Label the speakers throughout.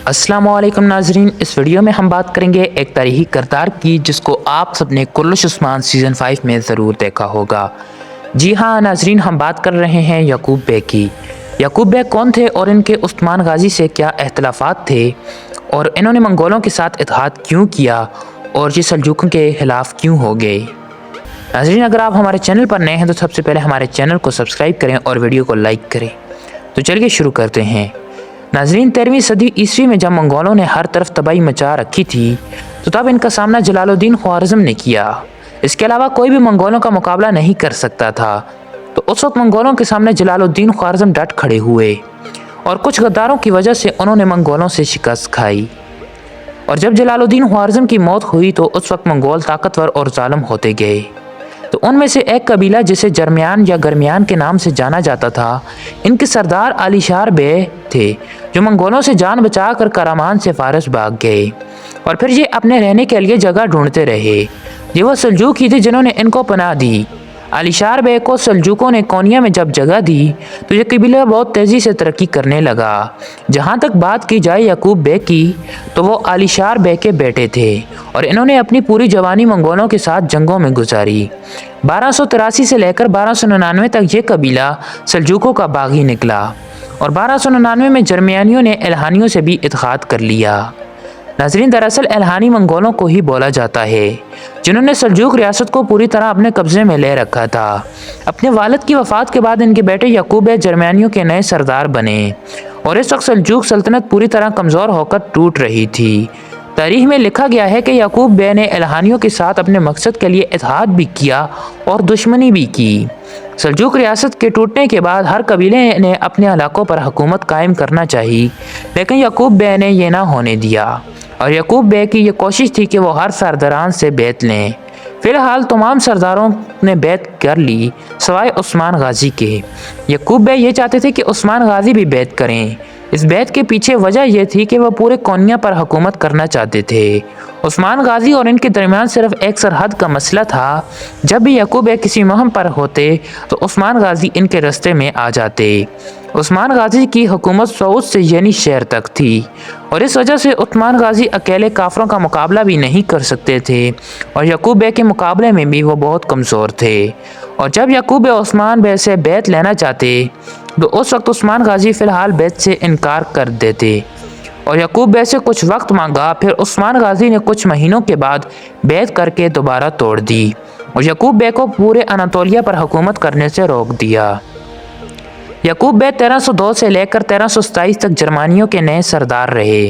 Speaker 1: अस्सलाम वालेकुम नाजरीन, इस वीडियो में हम बात करेंगे एक तारीखी किरदार की जिसको आप सबने कुर्रश उस्मान सीज़न 5 में ज़रूर देखा होगा। जी हाँ नाजरीन, हम बात कर रहे हैं याकूब बे की। याकूब बे कौन थे और इनके उस्मान गाजी से क्या इख्तलाफात थे और इन्होंने मंगोलों के साथ इत्तेहाद क्यों किया और ये सल्जूकों के खिलाफ क्यों हो गए। नाजरीन, अगर आप हमारे चैनल पर नए हैं तो सबसे पहले हमारे चैनल को सब्सक्राइब करें और वीडियो को लाइक करें। तो चलिए शुरू करते हैं। नाजरीन, 13वीं सदी ईस्वी में जब मंगोलों ने हर तरफ तबाही मचा रखी थी तो तब इनका सामना जलालुद्दीन ख्वारिज़्म ने किया। इसके अलावा कोई भी मंगोलों का मुकाबला नहीं कर सकता था। तो उस वक्त मंगोलों के सामने जलालुद्दीन ख्वारिज़्म डट खड़े हुए और कुछ गद्दारों की वजह से उन्होंने मंगोलों से शिकस्त खाई। और जब जलालुद्दीन ख्वारिज़्म की मौत हुई तो उस वक्त मंगोल ताकतवर और जालिम होते गए। तो उनमें से एक कबीला जिसे जरमियान या गरमियान के नाम से जाना जाता था, इनके सरदार आलीशार बे थे जो मंगोलों से जान बचाकर करामान से फारस भाग गए और फिर ये अपने रहने के लिए जगह ढूंढते रहे। ये वो सल्जूक ही थे जिन्होंने इनको पनाह दी। आलीशार बे को सल्जूकों ने कोनिया में जब जगह दी तो ये कबीला बहुत तेज़ी से तरक्की करने लगा। जहाँ तक बात की जाए याकूब बे की तो वो आलीशार बे के बेटे थे और इन्होंने अपनी पूरी जवानी मंगोलों के साथ जंगों में गुजारी। 1283 से लेकर 1299 तक ये कबीला सल्जूकों का बागी निकला और 1299 में जर्मियानियों ने एल्हानियों से भी इत्तेहाद कर लिया। नाजरीन, दरअसल एल्हानी मंगोलों को ही बोला जाता है जिन्होंने सल्जूक रियासत को पूरी तरह अपने कब्जे में ले रखा था। अपने वालिद की वफ़ात के बाद इनके बेटे याकूब बे जर्मियानियों के नए सरदार बने और इस वक्त सल्जूक सल्तनत पूरी तरह कमज़ोर होकर टूट रही थी। तारीख में लिखा गया है कि याकूब बे ने एल्हानियों के साथ अपने मकसद के लिए इत्तेहाद भी किया और दुश्मनी भी की। सल्जूक रियासत के टूटने के बाद हर कबीले ने अपने इलाकों पर हुकूमत कायम करना चाहिए, लेकिन याकूब बे ने यह ना होने दिया और याकूब बे की ये कोशिश थी कि वो हर सरदारान से बैत लें। फ़िलहाल तमाम सरदारों ने बैत कर ली सवाए उस्मान गाजी के। याकूब बे ये चाहते थे कि उस्मान गाजी भी बैत करें। इस बैत के पीछे वजह यह थी कि वह पूरे कोनिया पर हुकूमत करना चाहते थे। उस्मान गाजी और इनके दरमियान सिर्फ एक सरहद का मसला था। जब भी याकूब बे किसी मुहिम पर होते तो उस्मान गाजी इनके रास्ते में आ जाते। उस्मान गाजी की हुकूमत सऊद से यानी शहर तक थी और इस वजह से उस्मान गाजी अकेले काफरों का मुकाबला भी नहीं कर सकते थे और याकूब बे के मुकाबले में भी वो बहुत कमज़ोर थे। और जब याकूब बे उस्मान बे से बैत लेना चाहते तो उस वक्त उस्मान गाजी फ़िलहाल बैत से इनकार कर देते और याकूब बे से कुछ वक्त मांगा। फिर उस्मान गाजी ने कुछ महीनों के बाद बैत करके दोबारा तोड़ दी और याकूब बे को पूरे अनातोलिया पर हुकूमत करने से रोक दिया। याकूब बे 1302 से लेकर 1327 तक जर्मानियों के नए सरदार रहे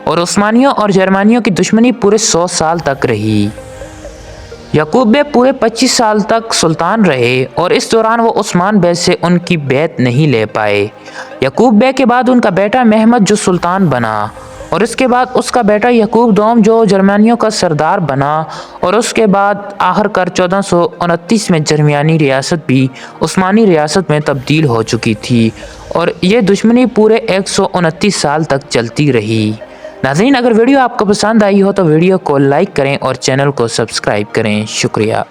Speaker 1: और उस्मानियों और जर्मानियों की दुश्मनी पूरे 100 साल तक रही। याकूब बे पूरे 25 साल तक सुल्तान रहे और इस दौरान वो उस्मान बे से उनकी बैत नहीं ले पाए। याकूब बे के बाद उनका बेटा महमद जो सुल्तान बना और इसके बाद उसका बेटा याकूब दोम जो जर्मानियों का सरदार बना और उसके बाद आखिरकार 1429 में जर्मियानी रियासत भी उस्मानी रियासत में तब्दील हो चुकी थी और ये दुश्मनी पूरे 129 साल तक चलती रही। नाज़रीन, अगर वीडियो आपको पसंद आई हो तो वीडियो को लाइक करें और चैनल को सब्सक्राइब करें। शुक्रिया।